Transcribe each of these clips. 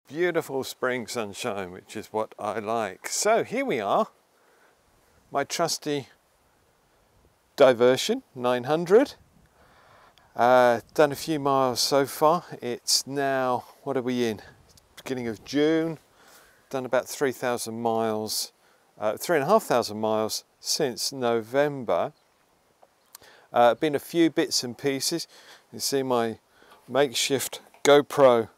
beautiful spring sunshine, which is what I like. So here we are, my trusty Diversion 900. Done a few miles so far. It's now, what are we in? Beginning of June. Done about 3,000 miles, 3,500 miles since November. Been a few bits and pieces. You see my makeshift GoPro,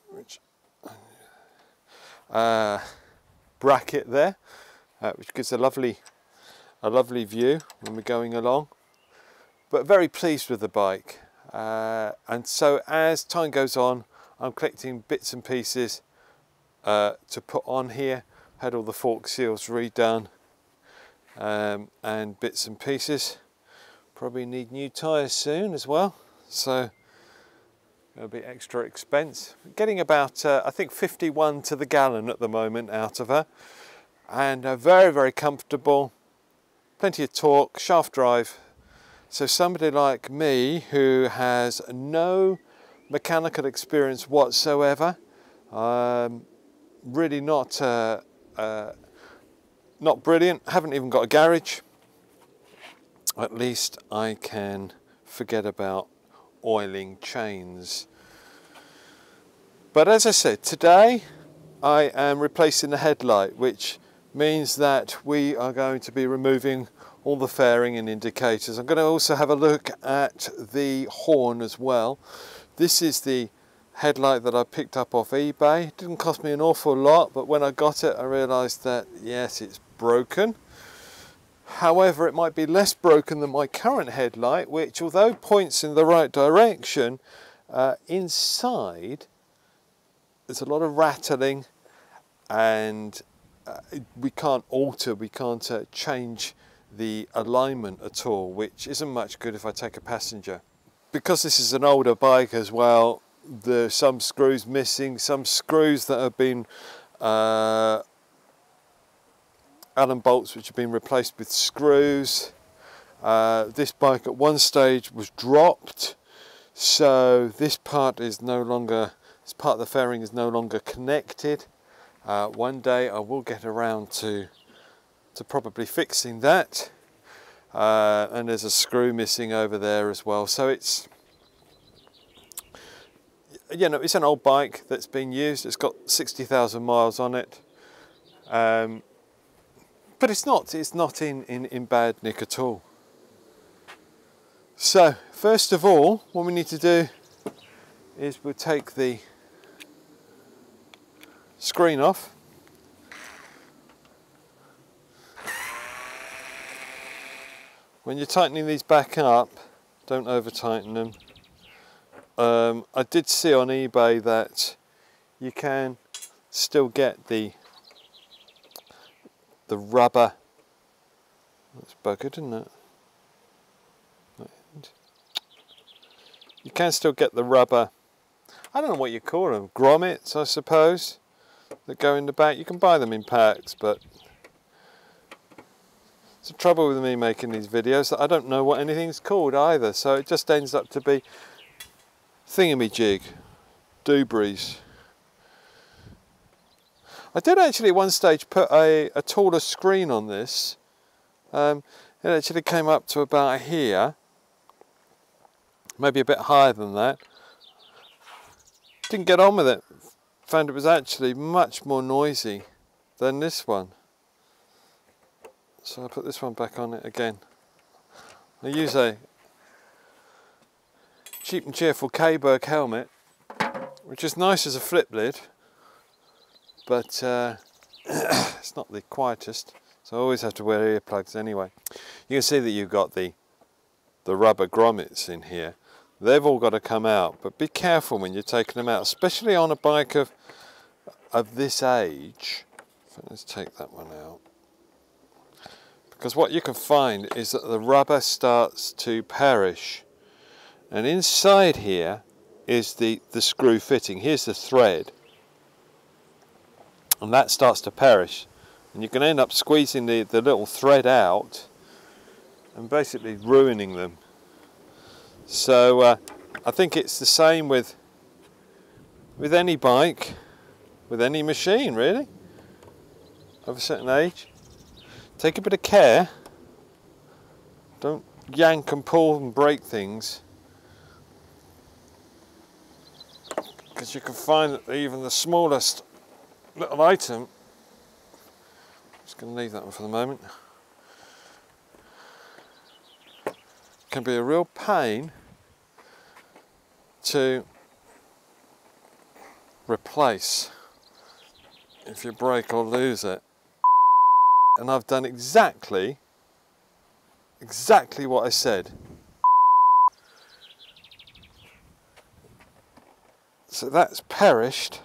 which bracket there, which gives a lovely view when we're going along. But very pleased with the bike, and so as time goes on, I'm collecting bits and pieces to put on here. Had all the fork seals redone, and bits and pieces. Probably need new tyres soon as well, so it'll be extra expense. Getting about I think 51 to the gallon at the moment out of her, and very comfortable, plenty of torque, shaft drive. So somebody like me who has no mechanical experience whatsoever, really not brilliant, haven't even got a garage, at least I can forget about oiling chains. But as I said, today I am replacing the headlight, which means that we are going to be removing all the fairing and indicators. I'm going to also have a look at the horn as well. This is the headlight that I picked up off eBay. It didn't cost me an awful lot, but when I got it I realized that yes, it's broken. However, it might be less broken than my current headlight, which although points in the right direction, inside there's a lot of rattling, and we can't change the alignment at all, which isn't much good if I take a passenger. Because this is an older bike as well, there's some screws missing, some screws that have been Allen bolts which have been replaced with screws. This bike at one stage was dropped, so this part is no longer, this part of the fairing is no longer connected. One day I will get around to probably fixing that, and there's a screw missing over there as well. So it's, you know, it's an old bike that's been used. It's got 60,000 miles on it, but it's not in bad nick at all. So first of all, what we need to do is we'll take the screen off. When you're tightening these back up, don't over tighten them. I did see on eBay that you can still get the rubber. That's buggered, isn't it? You can still get the rubber, I don't know what you call them, grommets I suppose, that go in the back. You can buy them in packs, but it's the trouble with me making these videos that I don't know what anything's called either, so it just ends up to be thingamajig, doobies. I did actually at one stage put a taller screen on this. It actually came up to about here, maybe a bit higher than that. Didn't get on with it, found it was actually much more noisy than this one. So I put this one back on it again. I use a cheap and cheerful K-Berg helmet, which is nice as a flip lid, but it's not the quietest, so I always have to wear earplugs anyway. You can see that you've got the rubber grommets in here. They've all got to come out, but be careful when you're taking them out, especially on a bike of this age. Let's take that one out. Because what you can find is that the rubber starts to perish, and inside here is the screw fitting. Here's the thread, and that starts to perish, and you can end up squeezing the little thread out and basically ruining them. So I think it's the same with with any bike, with any machine really, of a certain age. Take a bit of care. Don't yank and pull and break things, because you can find that even the smallest little item, just going to leave that one for the moment, can be a real pain to replace if you break or lose it. And I've done exactly what I said. So that's perished,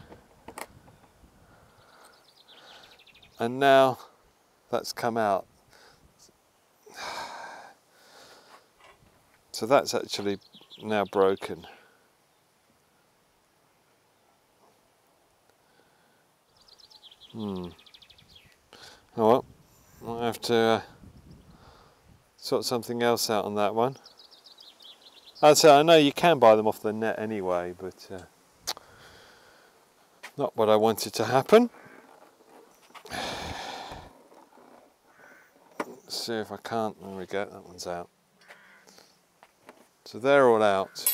and now that's come out. So that's actually now broken. Oh well, I'll have to sort something else out on that one. I know you can buy them off the net anyway, but not what I wanted to happen. Let's see if I can't. There we go, that one's out. So they're all out.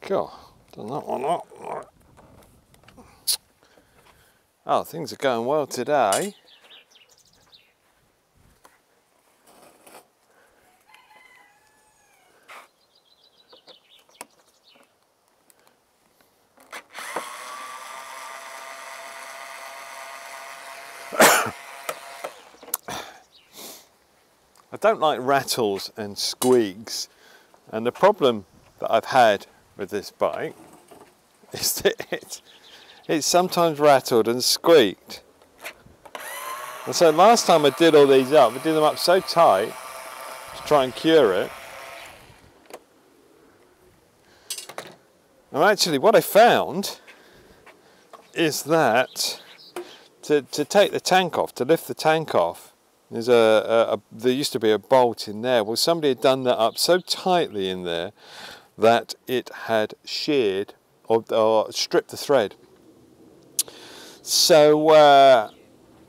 God, done that one up. Oh, things are going well today. I don't like rattles and squeaks, and the problem that I've had with this bike is that it's sometimes rattled and squeaked. And so last time I did all these up, I did them up so tight to try and cure it. And actually what I found is that to take the tank off, to lift the tank off, there's there used to be a bolt in there. Well, somebody had done that up so tightly in there that it had sheared or stripped the thread. So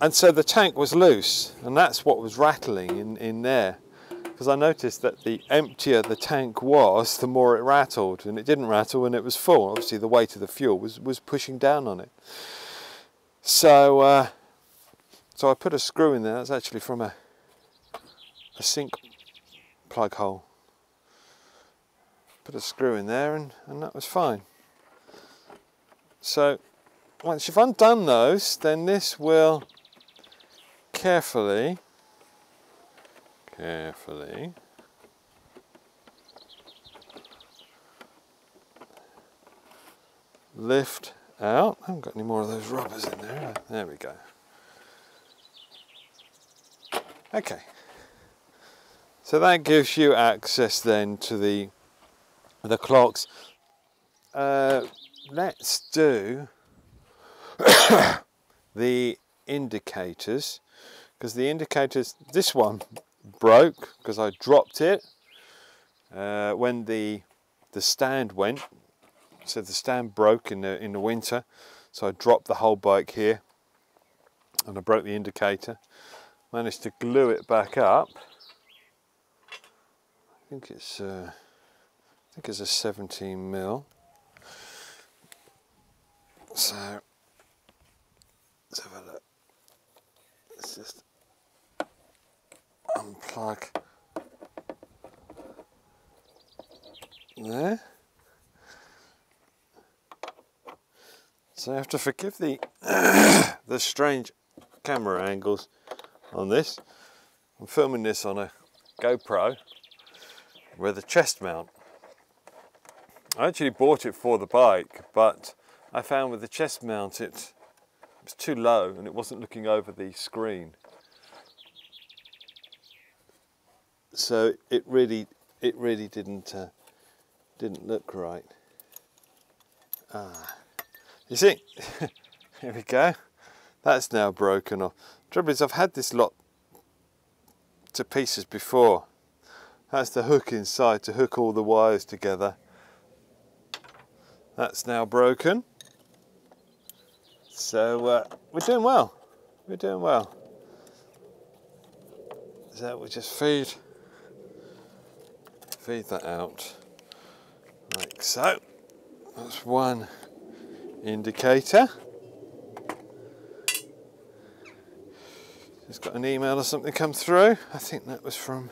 and so the tank was loose, and that's what was rattling in there, because I noticed that the emptier the tank was, the more it rattled, and it didn't rattle when it was full. Obviously the weight of the fuel was pushing down on it. So so I put a screw in there. That's actually from a sink plug hole. Put a screw in there, and that was fine. So once you've undone those, then this will carefully lift out. I haven't got any more of those rubbers in there. There we go. Okay. So that gives you access then to the clocks. Let's do the indicators, because the indicators, this one broke because I dropped it when the stand went. So the stand broke in the winter, so I dropped the whole bike here and I broke the indicator. Managed to glue it back up. I think it's a 17mm. So let's have a look. Let's just unplug there. So I have to forgive the the strange camera angles on this. I'm filming this on a GoPro with a chest mount. I actually bought it for the bike, but I found with the chest mount it was too low and it wasn't looking over the screen. So it really didn't look right. You see, here we go. That's now broken off. Trouble is, I've had this lot to pieces before. That's the hook inside to hook all the wires together. That's now broken. So we're doing well. We're doing well. So we just feed that out like so. That's one indicator. Just got an email or something come through. I think that was for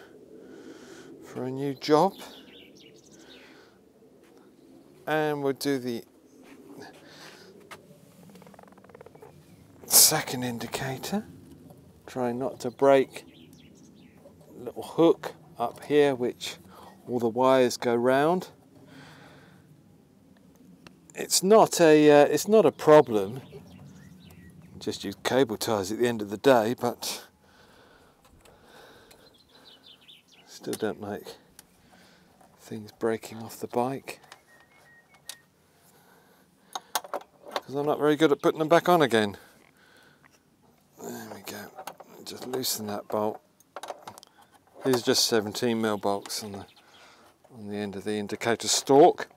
a new job. And we'll do the second indicator. Try not to break a little hook up here which all the wires go round. It's not a problem. Just use cable ties at the end of the day, but still don't like things breaking off the bike because I'm not very good at putting them back on again. There we go. Just loosen that bolt. These are just 17mm bolts on the end of the indicator stalk.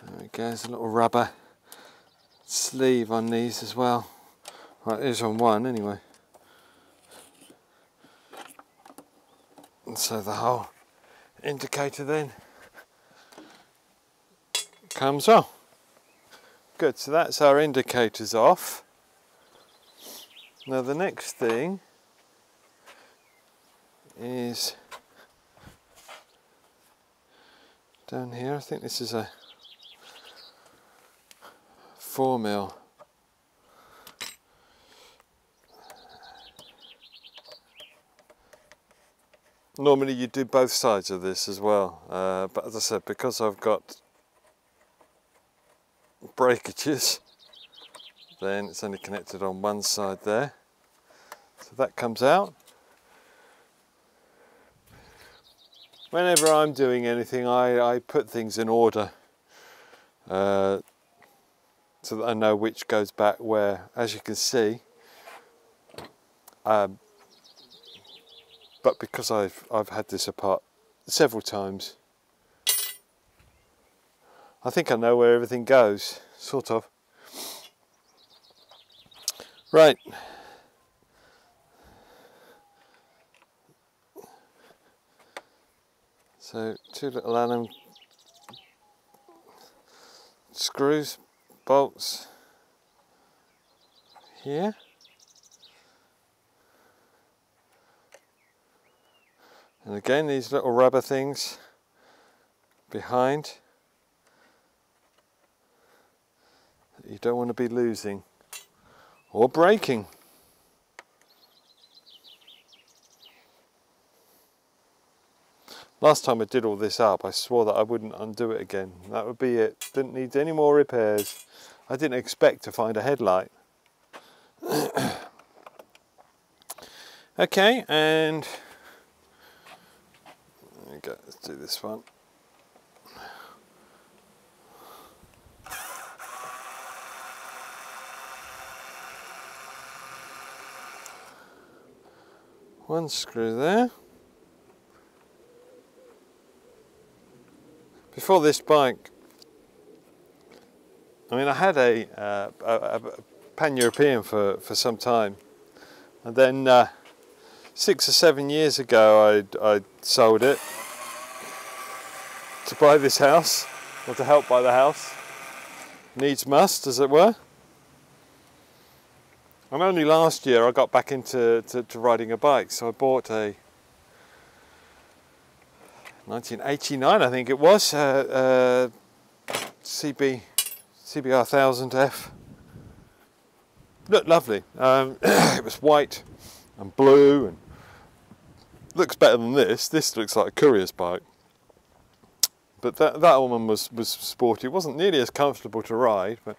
There we go. There's a little rubber sleeve on these as well. Right, it is on one anyway. And so the whole indicator then comes off. Good, so that's our indicators off. Now the next thing is down here. I think this is a 4mm. Normally you do both sides of this as well, but as I said, because I've got breakages, then it's only connected on one side there. So that comes out. Whenever I'm doing anything, I put things in order so that I know which goes back where. As you can see, but because I've had this apart several times, I think I know where everything goes, sort of. Right. So 2 little Allen screws, bolts here. And again, these little rubber things behind that you don't want to be losing or breaking. Last time I did all this up, I swore that I wouldn't undo it again. That would be it. Didn't need any more repairs. I didn't expect to find a headlight. Okay, and there we go. Let's do this one. One screw there. Before this bike, I mean, I had a Pan-European for some time, and then 6 or 7 years ago I sold it to buy this house, or to help buy the house. Needs must, as it were. And only last year I got back into riding a bike, so I bought a 1989, I think it was, CBR 1000F. Looked lovely. It was white and blue and looks better than this. This looks like a courier's bike. But that one was sporty. It wasn't nearly as comfortable to ride, but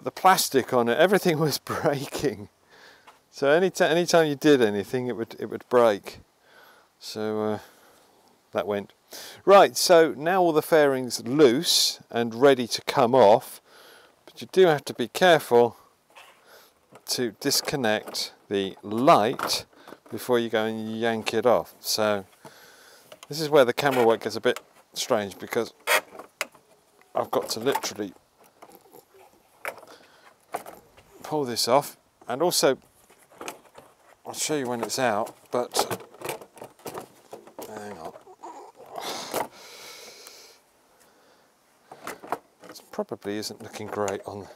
the plastic on it, everything was breaking. So anytime you did anything, it would break. So that went. Right, so now all the fairing's loose and ready to come off, but you do have to be careful to disconnect the light before you go and yank it off. So this is where the camera work gets a bit strange, because I've got to literally pull this off, and also I'll show you when it's out, but hang on. It probably isn't looking great on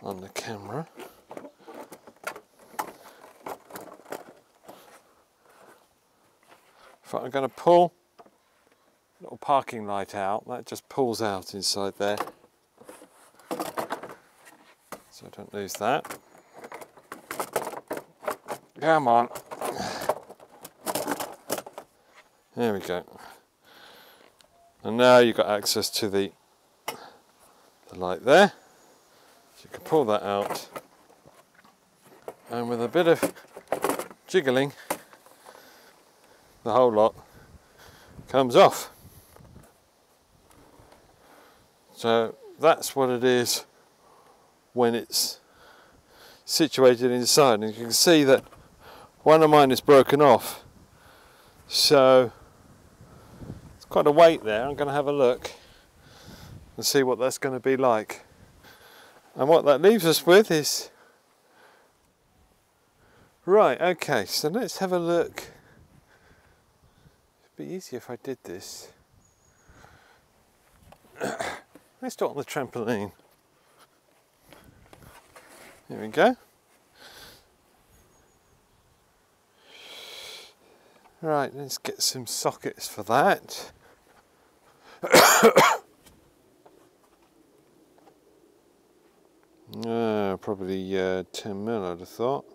the camera. So I'm going to pull a little parking light out. That just pulls out inside there, so I don't lose that. Come on. There we go. And now you've got access to the light there. So you can pull that out. And with a bit of jiggling, the whole lot comes off. So that's what it is when it's situated inside. And you can see that one of mine is broken off, so it's quite a weight there. I'm going to have a look and see what that's going to be like. And what that leaves us with is, right, okay, so let's have a look. It'd be easier if I did this. Let's do it on the trampoline. Here we go. Right, let's get some sockets for that. Probably 10mm, I'd have thought.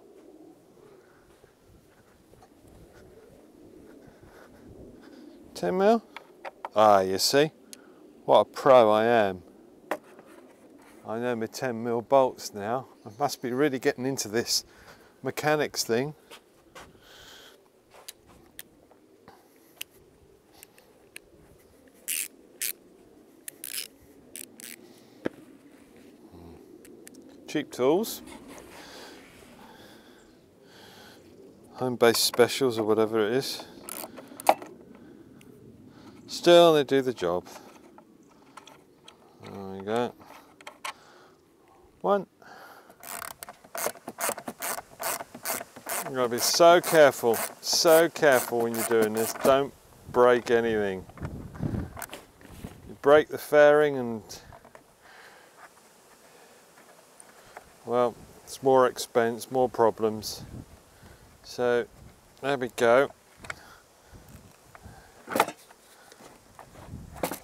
$10mm? Ah, you see, what a pro I am. I know my 10mm bolts now. I must be really getting into this mechanics thing. Cheap tools. Home-based specials or whatever it is. Still, they do the job. There we go. One. You've got to be so careful when you're doing this. Don't break anything. You break the fairing and, well, it's more expense, more problems. So there we go.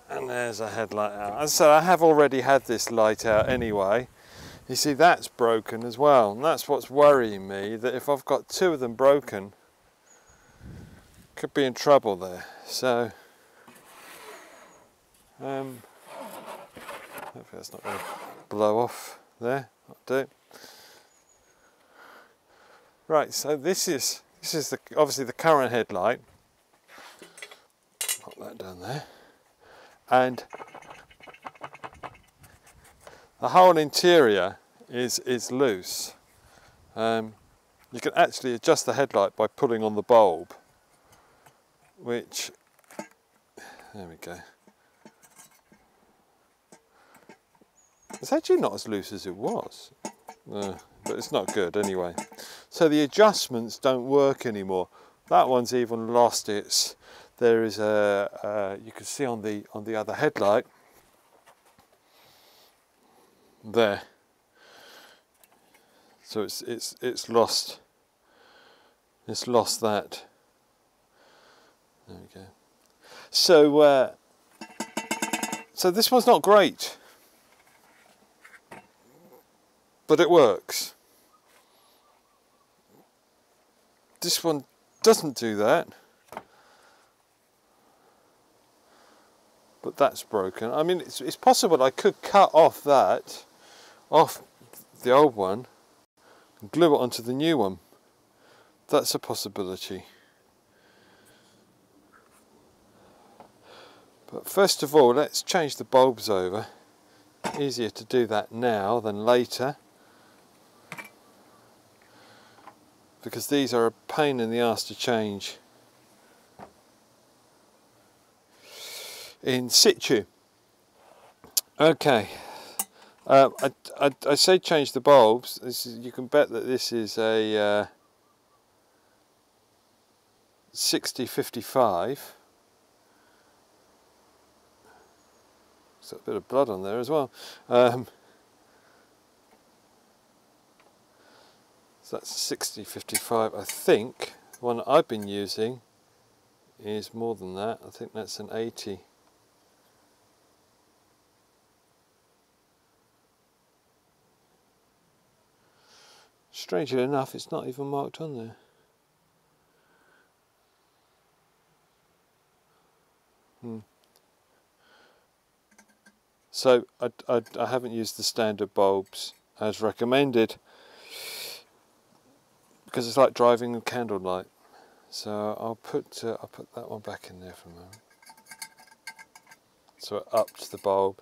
And there's a headlight out. As I said, I have already had this light out anyway. You see, that's broken as well, and that's what's worrying me, that if I've got two of them broken, could be in trouble there. So hopefully that's not going to blow off there. That'll do. Right, so this is obviously the current headlight. Pop that down there. And the whole interior is loose. You can actually adjust the headlight by pulling on the bulb, which, there we go. It's actually not as loose as it was, but it's not good anyway. So the adjustments don't work anymore. That one's even lost its. There is a you can see on the other headlight there. So it's lost that. There we go. So so this one's not great, but it works. This one doesn't do that. But that's broken. I mean, it's possible I could cut off the old one and glue it onto the new one. That's a possibility. But first of all, let's change the bulbs over. Easier to do that now than later, because these are a pain in the arse to change in situ. Okay, I say change the bulbs. You can bet that this is a 60-55. There's a bit of blood on there as well. So that's 60-55. I think the one I've been using is more than that. I think that's an 80. Strangely enough, it's not even marked on there. So I haven't used the standard bulbs as recommended, because it's like driving with candlelight. So I'll put that one back in there for a moment. So it upped the bulb.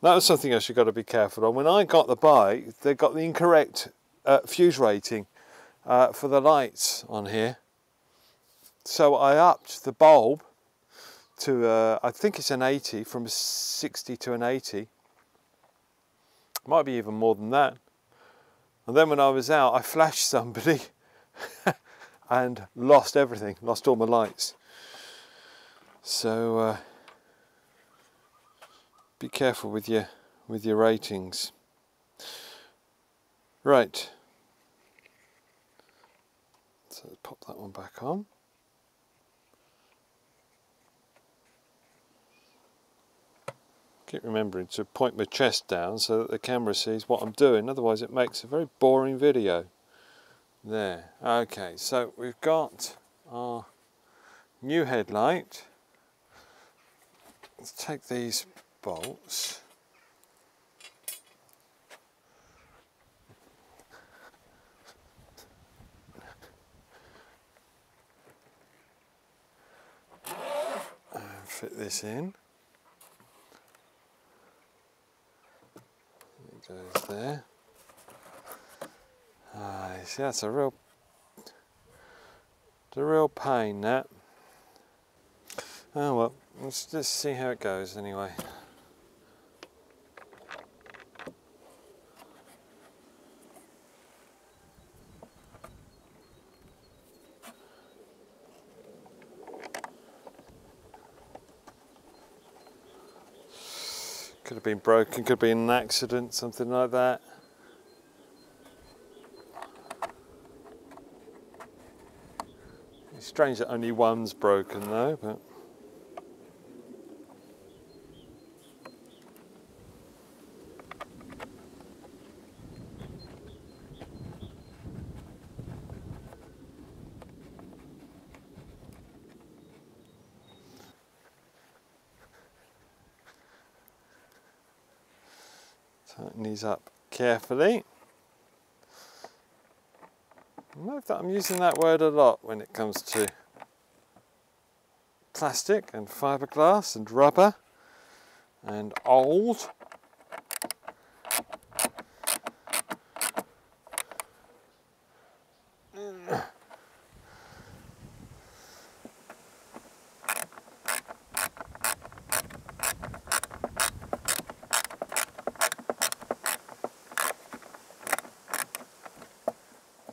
That was something else you've got to be careful on. When I got the bike, they got the incorrect fuse rating for the lights on here. So I upped the bulb to, I think it's an 80, from a 60 to an 80. Might be even more than that. And then when I was out, I flashed somebody and lost everything, lost all my lights. So be careful with your ratings. Right. So pop that one back on. Keep remembering to point my chest down so that the camera sees what I'm doing, otherwise it makes a very boring video. There. Okay, so we've got our new headlight. Let's take these bolts. And fit this in. It goes there. You see, that's a real pain, that. Oh well, let's just see how it goes anyway. Could have been broken, could have been an accident, something like that. It's strange that only one's broken though, but tighten these up carefully. I know that I'm using that word a lot when it comes to plastic and fiberglass and rubber and old.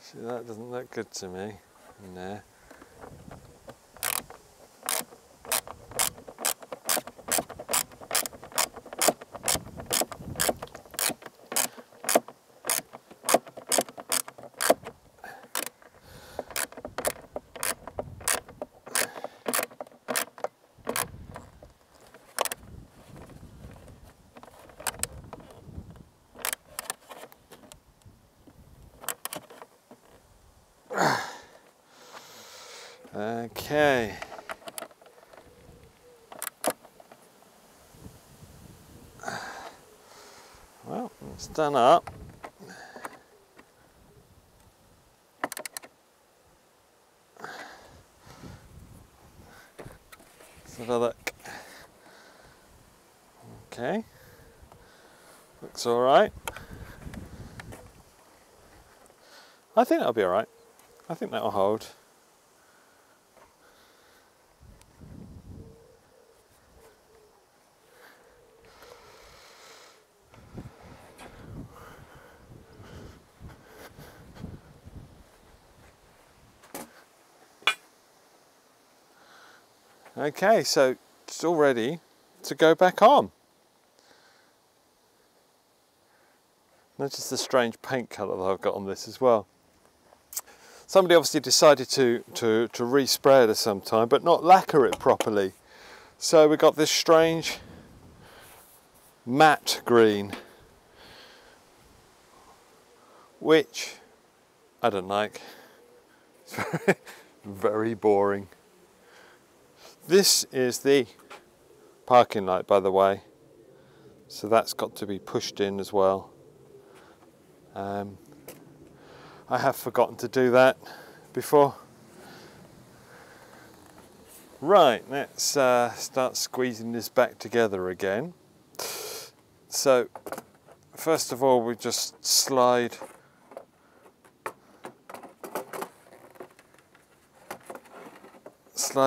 See, that doesn't look good to me in there. It's done up. Let's have a look. Okay, looks all right. I think that'll be all right. I think that'll hold. Okay, so it's all ready to go back on. Notice the strange paint colour that I've got on this as well. Somebody obviously decided to respray it at some time, but not lacquer it properly. So we got this strange matte green, which I don't like. It's very, very boring. This is the parking light, by the way, so that's got to be pushed in as well. I have forgotten to do that before. Right, let's start squeezing this back together again. So first of all, we just slide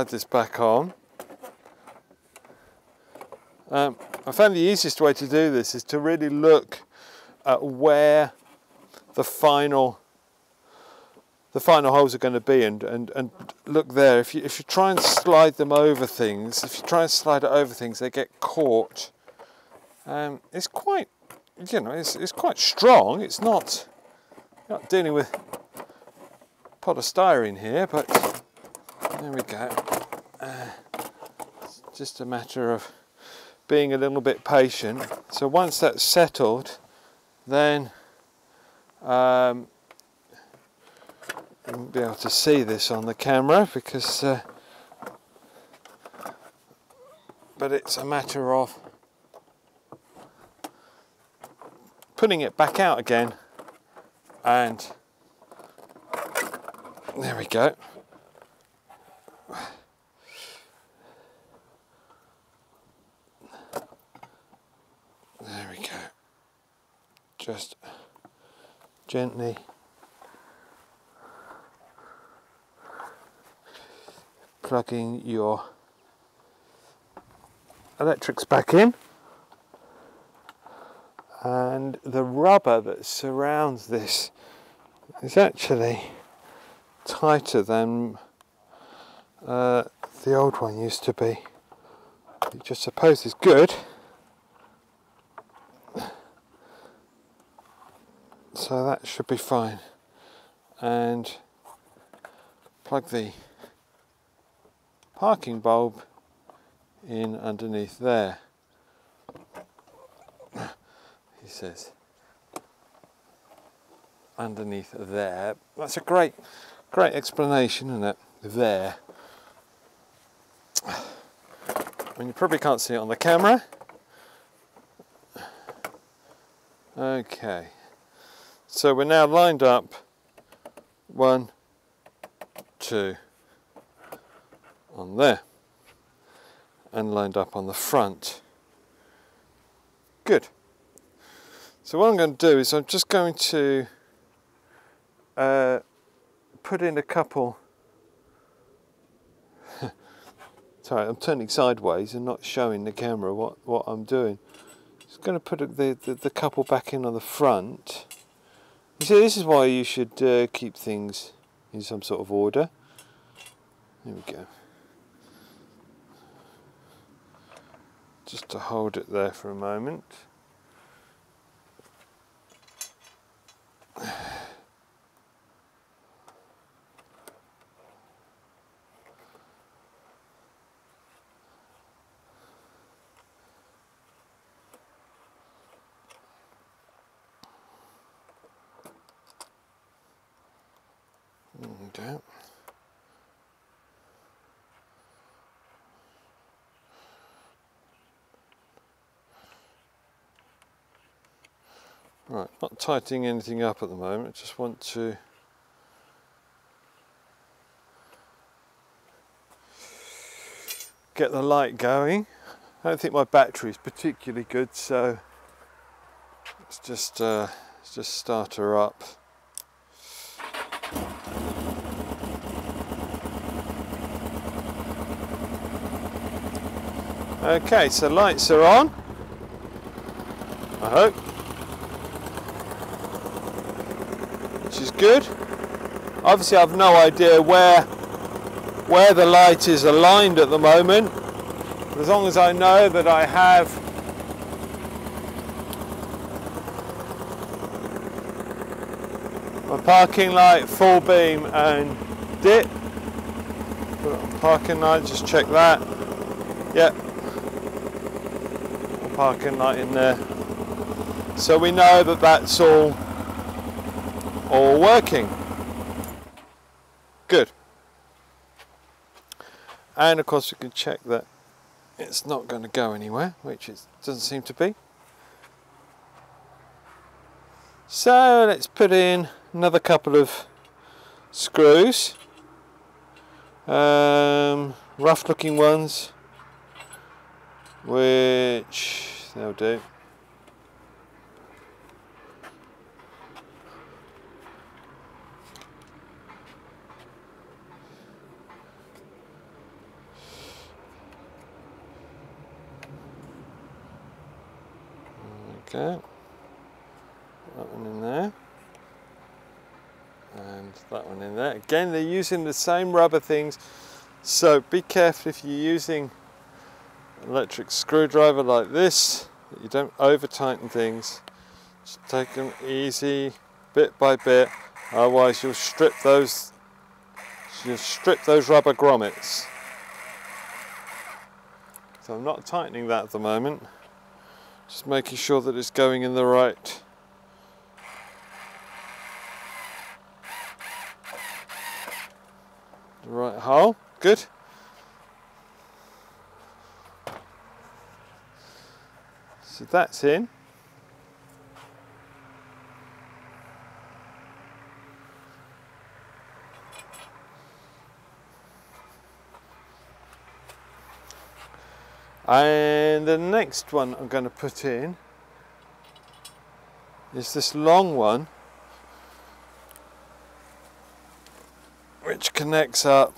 this back on. I found the easiest way to do this is to really look at where the final holes are going to be, and look there. If you try and slide them over things, they get caught. It's quite, it's quite strong. It's not dealing with polystyrene here, but there we go. It's just a matter of being a little bit patient. So once that's settled, then you won't be able to see this on the camera because but it's a matter of putting it back out again, and there we go. There we go. Just gently plugging your electrics back in, and the rubber that surrounds this is actually tighter than the old one used to be, which I suppose is good. So that should be fine, and plug the parking bulb in underneath there. He says underneath there. That's a great explanation, isn't it? There. And you probably can't see it on the camera. Okay. So we're now lined up 1, 2 on there, and lined up on the front. Good. So what I'm going to do is I'm just going to put in a couple. Sorry, I'm turning sideways and not showing the camera what I'm doing. Just going to put the couple back in on the front. You see, this is why you should keep things in some sort of order. There we go. Just to hold it there for a moment. Okay. Right, not tightening anything up at the moment, I just want to get the light going. I don't think my battery is particularly good, so let's just start her up. Okay, so lights are on, I hope, which is good. Obviously I've no idea where the light is aligned at the moment. As long as I know that I have my parking light, full beam and dip. Put it on parking light, just check that. Yep. Parking light in there. So we know that that's all working. Good. And of course we can check that it's not going to go anywhere, which it doesn't seem to be. So let's put in another couple of screws, rough looking ones, which they'll do. Okay, that one in there, and that one in there. Again, they're using the same rubber things, so be careful if you're using an electric screwdriver like this, that you don't over tighten things. Just take them easy, bit by bit, otherwise you'll strip those rubber grommets. So I'm not tightening that at the moment. Just making sure that it's going in the right hole. Good. So that's in. And the next one I'm going to put in is this long one, which connects up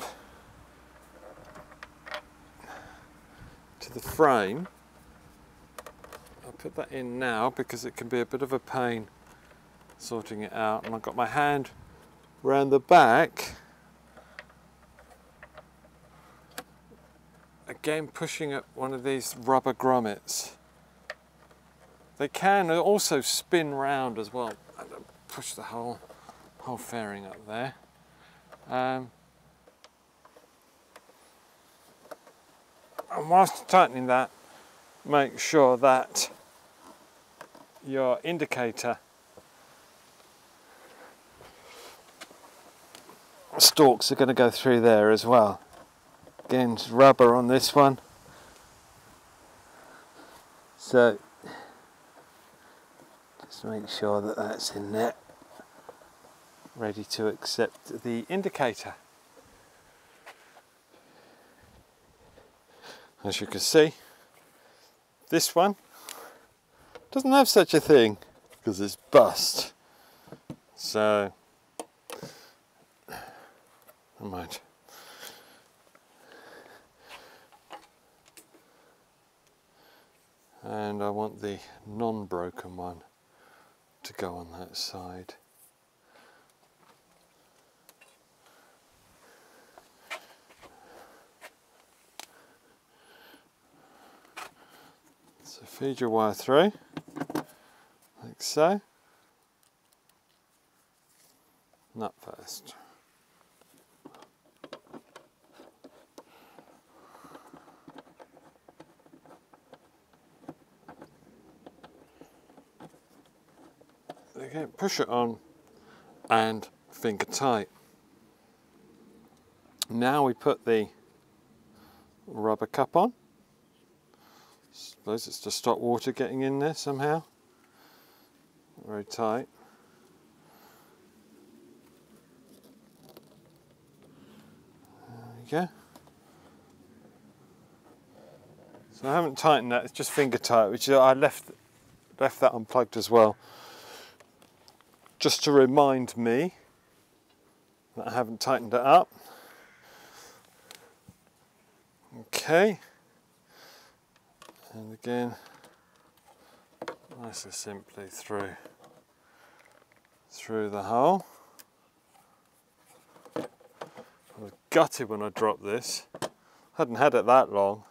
to the frame. I'll put that in now because it can be a bit of a pain sorting it out, and I've got my hand around the back, again pushing up one of these rubber grommets. They can also spin round as well. I don't push the whole fairing up there. And whilst tightening that, make sure that your indicator stalks are going to go through there as well. Again, it's rubber on this one, so just make sure that that's in there, ready to accept the indicator. As you can see, this one doesn't have such a thing because it's bust, so never mind. And I want the non-broken one to go on that side. So feed your wire through, like so. Nut first. Again, push it on and finger tight. Now we put the rubber cup on. Suppose it's to stop water getting in there somehow. very tight. There we go. So I haven't tightened that, it's just finger tight, which I left that unplugged as well, just to remind me that I haven't tightened it up. Okay, and again, nice and simply through the hole. I was gutted when I dropped this. Hadn't had it that long,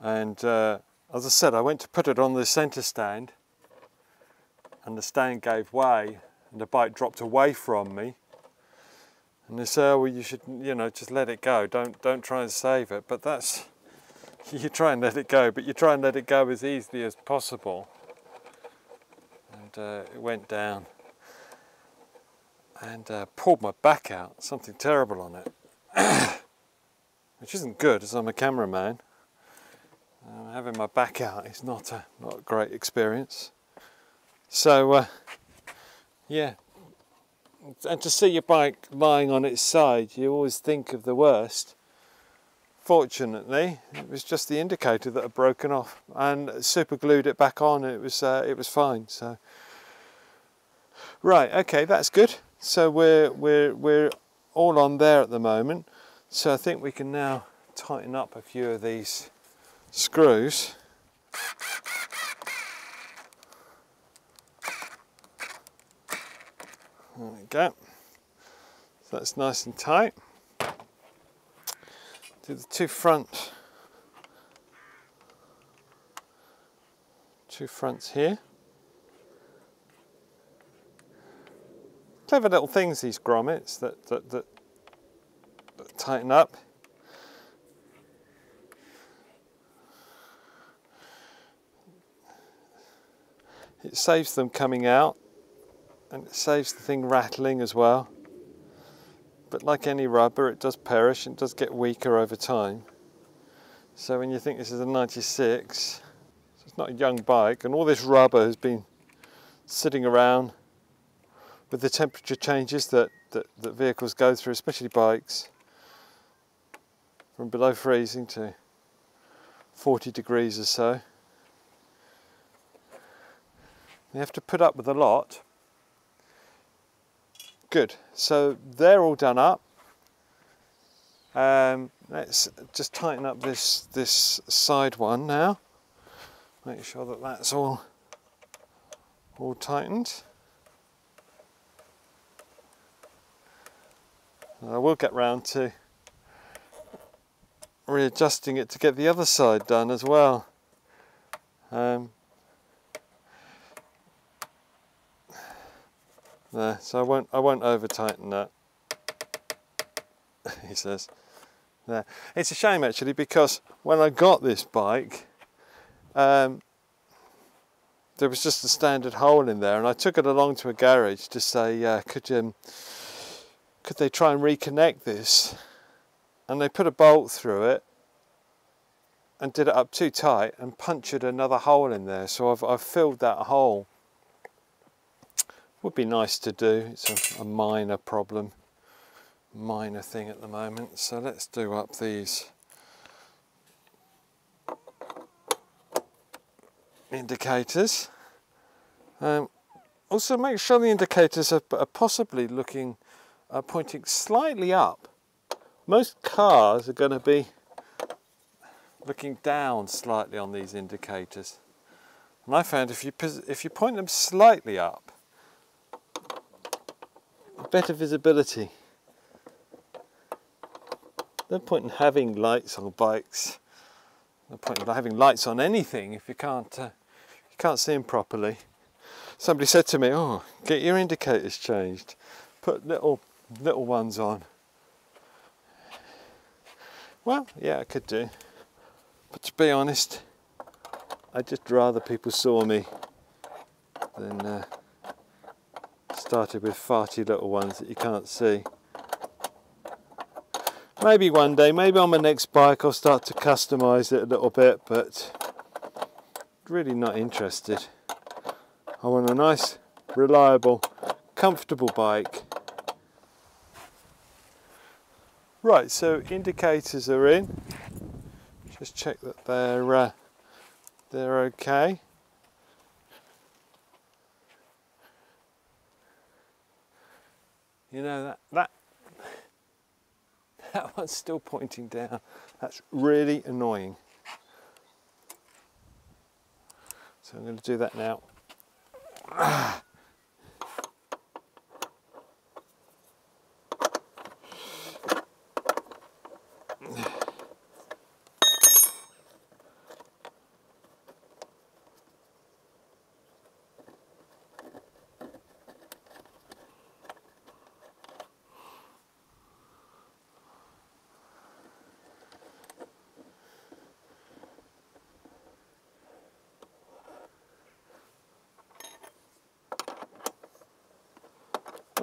and as I said, I went to put it on the centre stand, and the stand gave way, and the bike dropped away from me. And they say, oh, well, you should, you know, just let it go. Don't try and save it. But that's, you try and let it go, but you try and let it go as easily as possible. And it went down and pulled my back out. Something terrible on it, which isn't good, as I'm a cameraman. Having my back out is not a great experience. So yeah. And to see your bike lying on its side, you always think of the worst. Fortunately, it was just the indicator that had broken off, and super glued it back on. It was fine. So, right, okay, that's good. So we're all on there at the moment. So I think we can now tighten up a few of these screws. There we go. So that's nice and tight. Do the two fronts here. Clever little things, these grommets that tighten up. It saves them coming out. And it saves the thing rattling as well. But like any rubber, it does perish and does get weaker over time. So when you think this is a 96, so it's not a young bike, and all this rubber has been sitting around with the temperature changes that vehicles go through, especially bikes, from below freezing to 40 degrees or so. You have to put up with a lot. Good, so they're all done up. Let's just tighten up this side one now. Make sure that that's all tightened. And I will get round to readjusting it to get the other side done as well. There, so I won't over tighten that. He says. There. It's a shame actually, because when I got this bike, there was just a standard hole in there, and I took it along to a garage to say, could they try and reconnect this? And they put a bolt through it and did it up too tight and punctured another hole in there. So I've filled that hole. Would be nice to do. It's a minor problem, minor thing at the moment. So let's do up these indicators. Also make sure the indicators are possibly pointing slightly up. Most cars are going to be looking down slightly on these indicators, and I found if you point them slightly up, better visibility. No point in having lights on bikes. No point in having lights on anything if you can't see them properly. Somebody said to me, "Oh, get your indicators changed. Put little ones on." Well, yeah, I could do. But to be honest, I'd just rather people saw me than started with farty little ones that you can't see. Maybe one day, maybe on my next bike I'll start to customise it a little bit, but really not interested. I want a nice, reliable, comfortable bike. Right, so indicators are in. Just check that they're okay. You know that one's still pointing down. That's really annoying. So I'm going to do that now.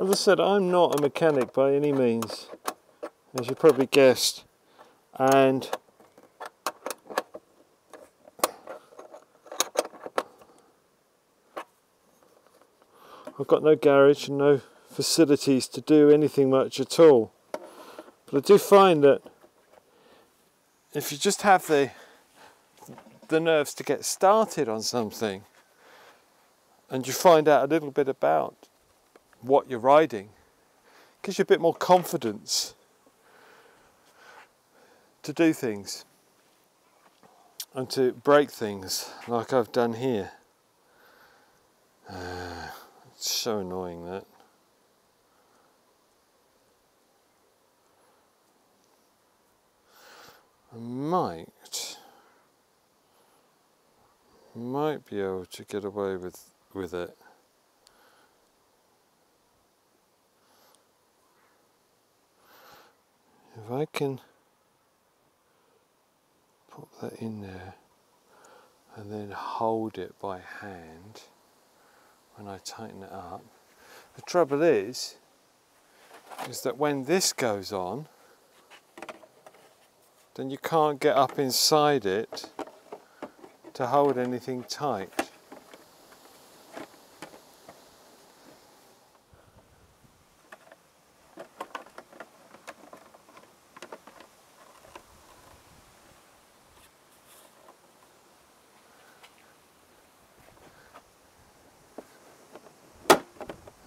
As I said, I'm not a mechanic by any means, as you probably guessed, and I've got no garage and no facilities to do anything much at all. But I do find that if you just have the nerves to get started on something, and you find out a little bit about what you're riding, gives you a bit more confidence to do things and to break things like I've done here. It's so annoying, that. I might be able to get away with it. If I can put that in there and then hold it by hand when I tighten it up. The trouble is that when this goes on, then you can't get up inside it to hold anything tight.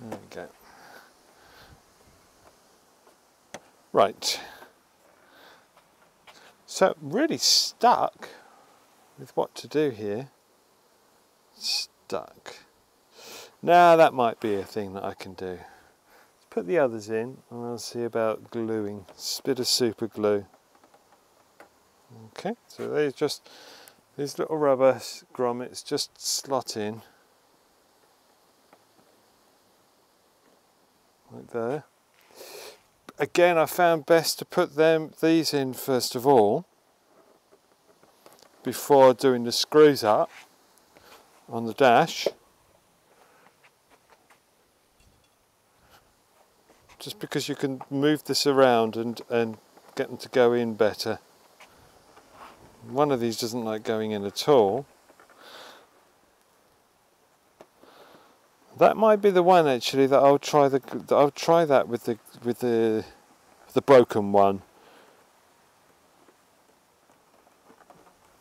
There we go. Right. So really stuck with what to do here. Stuck. Now that might be a thing that I can do. Let's put the others in and I'll see about gluing. A bit of super glue. Okay, so they're just these little rubber grommets just slot in. Like there. Again, I found best to put these in first of all before doing the screws up on the dash, just because you can move this around and get them to go in better. One of these doesn't like going in at all. That might be the one actually that I'll try that with the broken one.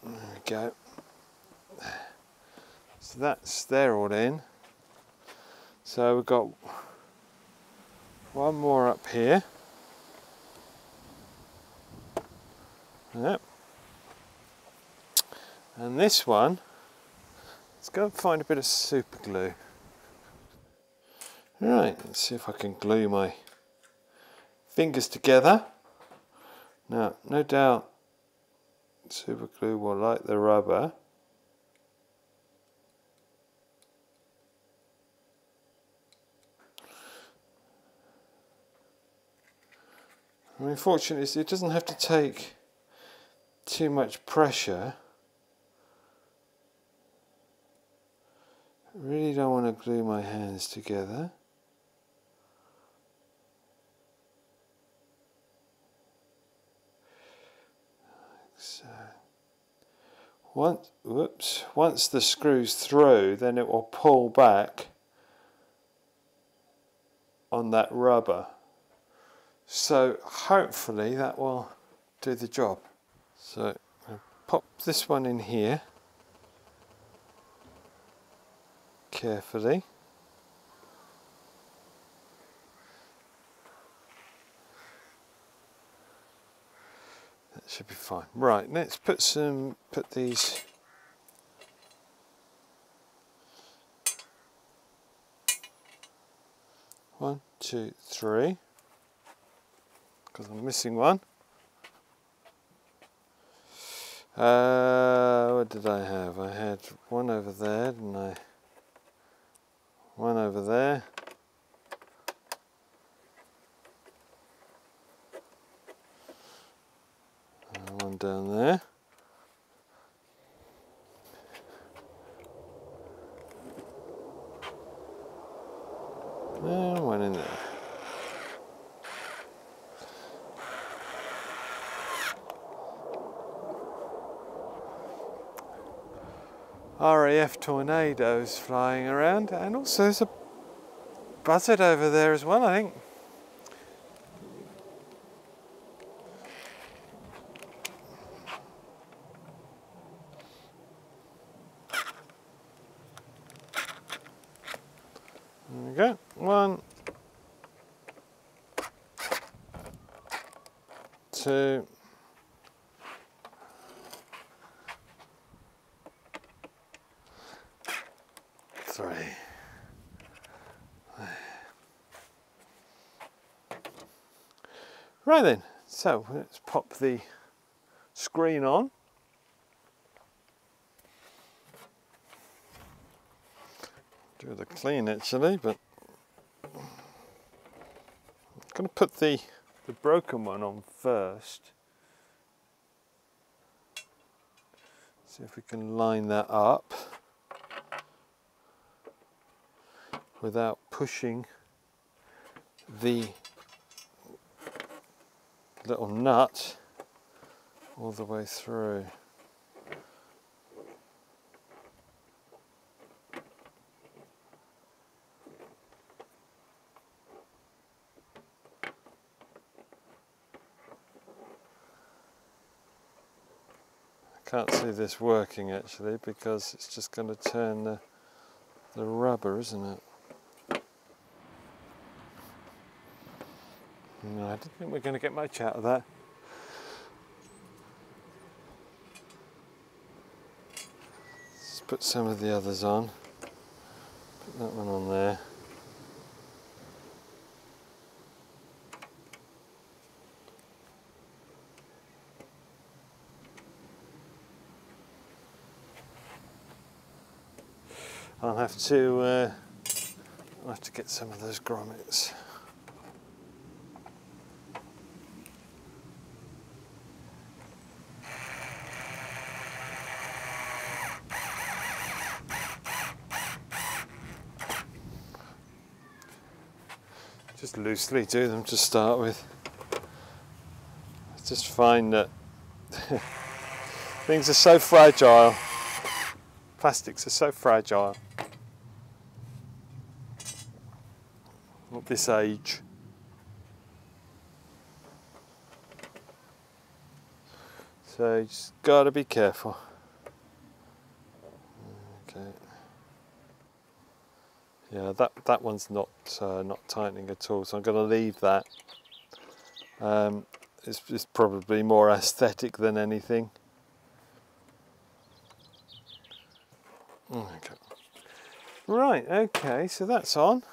There we go. So they're all in. So we've got one more up here. Yep. And this one, let's go and find a bit of super glue. Right, let's see if I can glue my fingers together. Now, no doubt super glue will like the rubber. I mean, fortunately, it doesn't have to take too much pressure. I really don't want to glue my hands together. So, once the screw's through, then it will pull back on that rubber. So hopefully that will do the job. So I'll pop this one in here carefully. That should be fine. Right, let's put these one, two, three, because I'm missing one. What did I have? I had one over there, didn't I? One over there. And one down there. And one in there. RAF tornadoes flying around, and also there's a buzzard over there as well, I think. There we go. 1, 2, 3. Right then, so let's pop the screen on. Do the clean actually, but I'm going to put the broken one on first. See if we can line that up without pushing the little nut all the way through. I can't see this working actually because it's just going to turn the rubber, isn't it? No, I don't think we're going to get much out of that. Let's put some of the others on. Put that one on there. I'll have to get some of those grommets. Just loosely do them to start with. I just find that things are so fragile. Plastics are so fragile at this age. So you just got to be careful. Okay. Yeah, that one's not tightening at all, so I'm going to leave that. It's probably more aesthetic than anything. Okay. Right, okay, so that's on.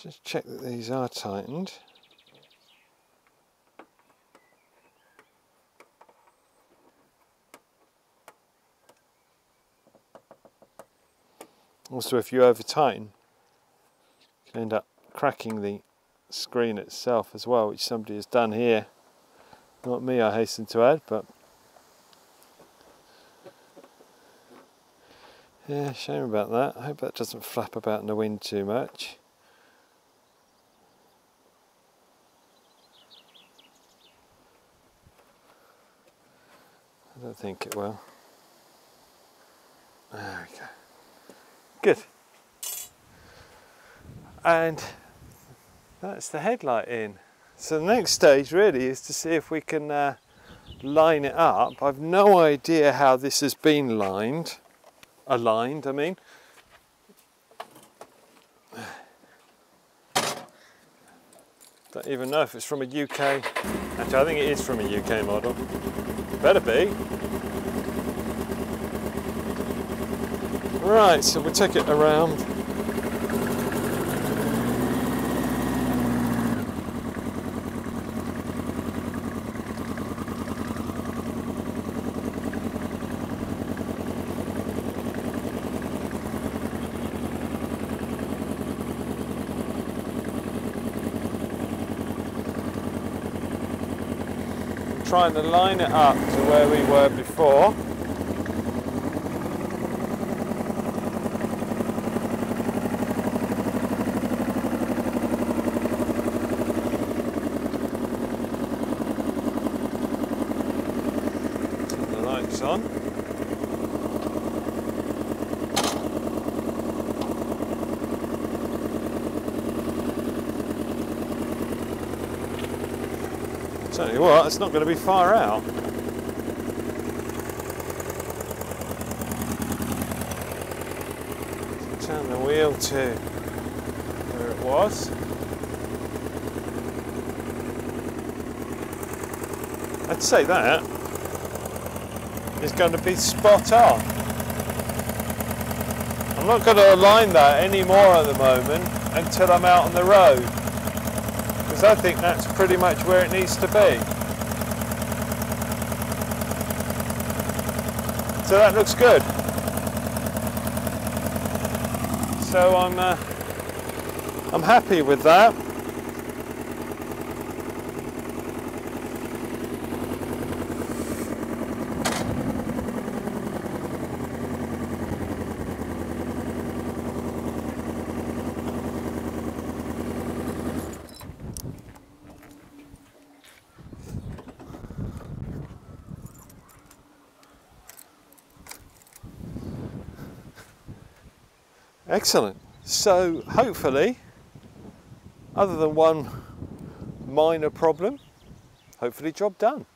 Just check that these are tightened. Also, if you over tighten, you can end up cracking the screen itself as well, which somebody has done here. Not me, I hasten to add, but yeah, shame about that. I hope that doesn't flap about in the wind too much. I don't think it will. There we go. Good. And that's the headlight in. So the next stage really is to see if we can line it up. I've no idea how this has been aligned, I mean. Don't even know if it's from a UK. Actually, I think it is from a UK model. Better be. Right, so we'll take it around. Trying to line it up to where we were before. Turn the lights on. Tell you what, it's not going to be far out. Turn the wheel to where it was. I'd say that is going to be spot on. I'm not going to align that anymore at the moment until I'm out on the road, because I think that's pretty much where it needs to be. So that looks good. So I'm happy with that. Excellent. So hopefully, other than one minor problem, hopefully job done.